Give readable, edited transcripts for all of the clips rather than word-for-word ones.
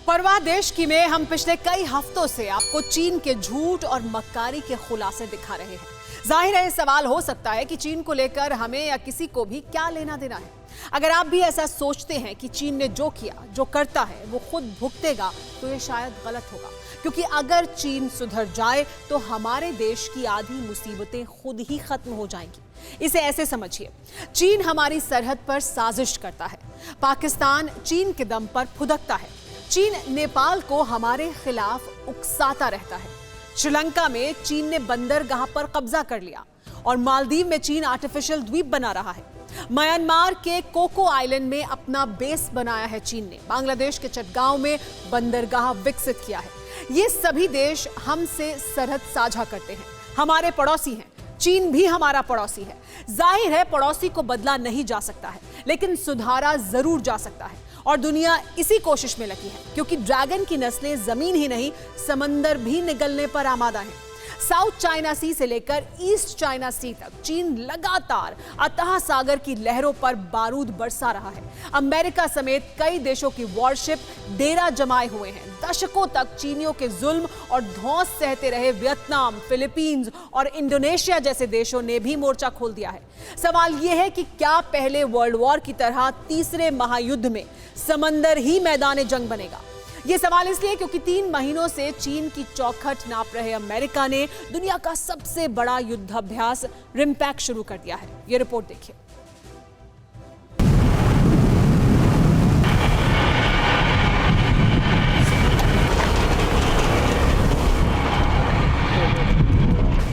परवाह देश की में हम पिछले कई हफ्तों से आपको चीन के झूठ और मक्कारी के खुलासे दिखा रहे हैं। जाहिर है सवाल हो सकता है कि चीन को लेकर हमें या किसी को भी क्या लेना देना है। अगर आप भी ऐसा सोचते हैं कि चीन ने जो किया, जो करता है वो खुद भुगतेगा, तो ये शायद गलत होगा, क्योंकि अगर चीन सुधर जाए तो हमारे देश की आधी मुसीबतें खुद ही खत्म हो जाएंगी। इसे ऐसे समझिए, चीन हमारी सरहद पर साजिश करता है, पाकिस्तान चीन के दम पर फुदकता है, चीन नेपाल को हमारे खिलाफ उकसाता रहता है, श्रीलंका में चीन ने बंदरगाह पर कब्जा कर लिया और मालदीव में चीन आर्टिफिशियल द्वीप बना रहा है, म्यांमार के कोको आइलैंड में अपना बेस बनाया है चीन ने, बांग्लादेश के चटगांव में बंदरगाह विकसित किया है। ये सभी देश हमसे सरहद साझा करते हैं, हमारे पड़ोसी हैं। चीन भी हमारा पड़ोसी है। जाहिर है पड़ोसी को बदला नहीं जा सकता है, लेकिन सुधारा जरूर जा सकता है और दुनिया इसी कोशिश में लगी है, क्योंकि ड्रैगन की नस्लें जमीन ही नहीं समंदर भी निगलने पर आमादा हैं। साउथ चाइना सी से लेकर ईस्ट चाइना सी तक चीन लगातार अथाह सागर की लहरों पर बारूद बरसा रहा है। अमेरिका समेत कई देशों की वॉरशिप डेरा जमाए हुए हैं। दशकों तक चीनियों के जुल्म और धौंस सहते रहे वियतनाम, फिलीपींस और इंडोनेशिया जैसे देशों ने भी मोर्चा खोल दिया है। सवाल यह है कि क्या पहले वर्ल्ड वॉर की तरह तीसरे महायुद्ध में समंदर ही मैदान जंग बनेगा? ये सवाल इसलिए क्योंकि 3 महीनों से चीन की चौखट नाप रहे अमेरिका ने दुनिया का सबसे बड़ा युद्धाभ्यास रिम्पैक शुरू कर दिया है। ये रिपोर्ट देखिए।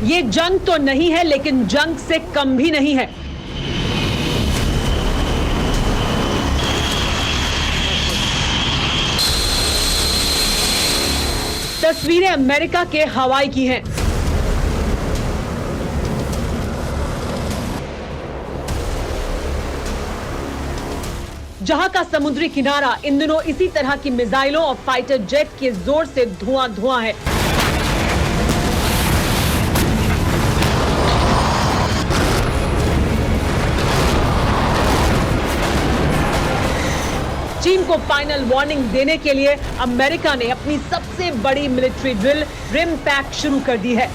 ये जंग तो नहीं है, लेकिन जंग से कम भी नहीं है। तस्वीरें अमेरिका के हवाई की हैं। जहां का समुद्री किनारा इन दिनों इसी तरह की मिसाइलों और फाइटर जेट के जोर से धुआं धुआं है। चीन को फाइनल वार्निंग देने के लिए अमेरिका ने अपनी सबसे बड़ी मिलिट्री ड्रिल रिम्पैक शुरू कर दी है।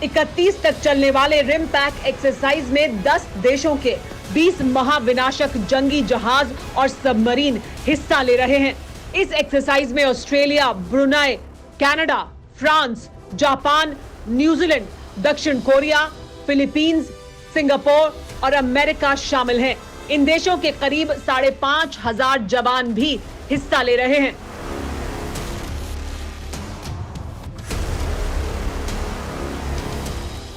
इकतीस तक चलने वाले रिम्पैक एक्सरसाइज में 10 देशों के 20 महाविनाशक जंगी जहाज और सबमरीन हिस्सा ले रहे हैं। इस एक्सरसाइज में Australia, Brunei, Canada, France, Japan, New Zealand, दक्षिण कोरिया, फिलीपींस, सिंगापुर और अमेरिका शामिल हैं। इन देशों के करीब 5,500 जवान भी हिस्सा ले रहे हैं।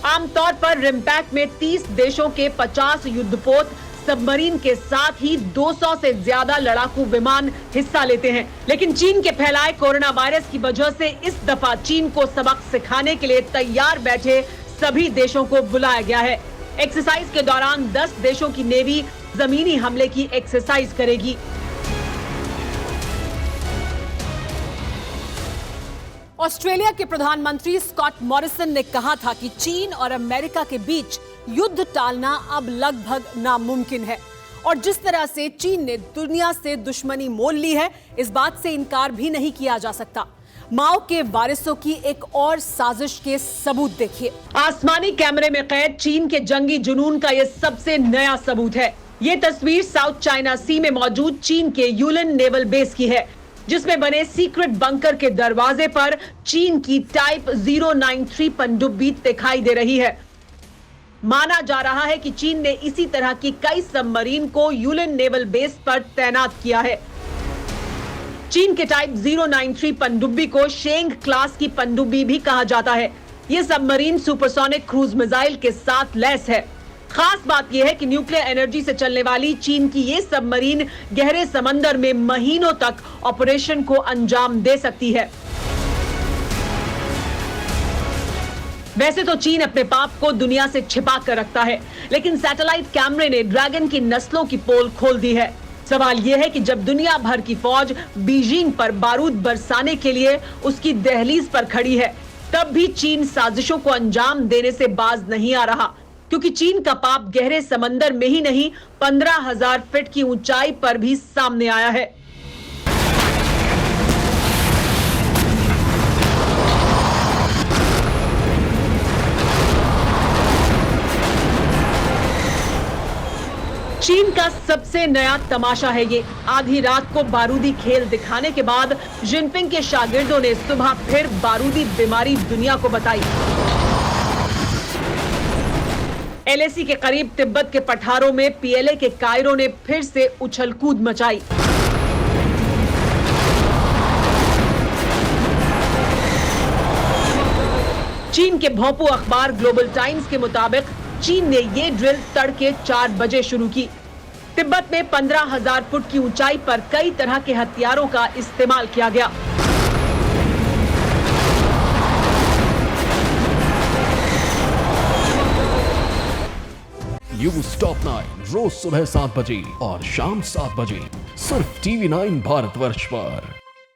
आमतौर पर रिम्पैक में 30 देशों के 50 युद्धपोत सबमरीन के साथ ही 200 से ज्यादा लड़ाकू विमान हिस्सा लेते हैं। लेकिन चीन के फैलाए कोरोना वायरस की वजह से इस दफा चीन को सबक सिखाने के लिए तैयार बैठे सभी देशों को बुलाया गया है। एक्सरसाइज के दौरान 10 देशों की नेवी जमीनी हमले की एक्सरसाइज करेगी। ऑस्ट्रेलिया के प्रधानमंत्री स्कॉट मॉरिसन ने कहा था कि चीन और अमेरिका के बीच युद्ध टालना अब लगभग नामुमकिन है और जिस तरह से चीन ने दुनिया से दुश्मनी मोल ली है, इस बात से इनकार भी नहीं किया जा सकता। माओ के वारिसों की एक और साजिश के सबूत देखिए। आसमानी कैमरे में कैद चीन के जंगी जुनून का यह सबसे नया सबूत है। ये तस्वीर साउथ चाइना सी में मौजूद चीन के यूलन नेवल बेस की है, जिसमें बने सीक्रेट बंकर के दरवाजे पर चीन की टाइप 093 पनडुब्बी दिखाई दे रही है। माना जा रहा है कि चीन ने इसी तरह की कई सबमरीन को यूलन नेवल बेस पर तैनात किया है। चीन के टाइप 093 पनडुब्बी को शेंग क्लास की पनडुब्बी भी कहा जाता है। यह सबमरीन सुपरसोनिक क्रूज मिसाइल के साथ लैस है। खास बात यह है कि न्यूक्लियर एनर्जी से चलने वाली चीन की ये सबमरीन गहरे समंदर में महीनों तक ऑपरेशन को अंजाम दे सकती है। वैसे तो चीन अपने पाप को दुनिया से छिपा कर रखता है, लेकिन सैटेलाइट कैमरे ने ड्रैगन की नस्लों की पोल खोल दी है। सवाल यह है कि जब दुनिया भर की फौज बीजिंग पर बारूद बरसाने के लिए उसकी दहलीज पर खड़ी है, तब भी चीन साजिशों को अंजाम देने से बाज नहीं आ रहा। क्योंकि चीन का पाप गहरे समंदर में ही नहीं 15,000 फीट की ऊंचाई पर भी सामने आया है। चीन का सबसे नया तमाशा है ये। आधी रात को बारूदी खेल दिखाने के बाद जिनपिंग के शागिर्दों ने सुबह फिर बारूदी बीमारी दुनिया को बताई। एलएसी के करीब तिब्बत के पठारों में पीएलए के कायरों ने फिर से उछल कूद मचाई। चीन के भोंपू अखबार ग्लोबल टाइम्स के मुताबिक चीन ने ये ड्रिल तड़के 4 बजे शुरू की। तिब्बत में 15,000 फुट की ऊंचाई पर कई तरह के हथियारों का इस्तेमाल किया गया। न्यूज़ टॉप 9 रोज सुबह 7 बजे और शाम 7 बजे सिर्फ TV9 भारतवर्ष पर।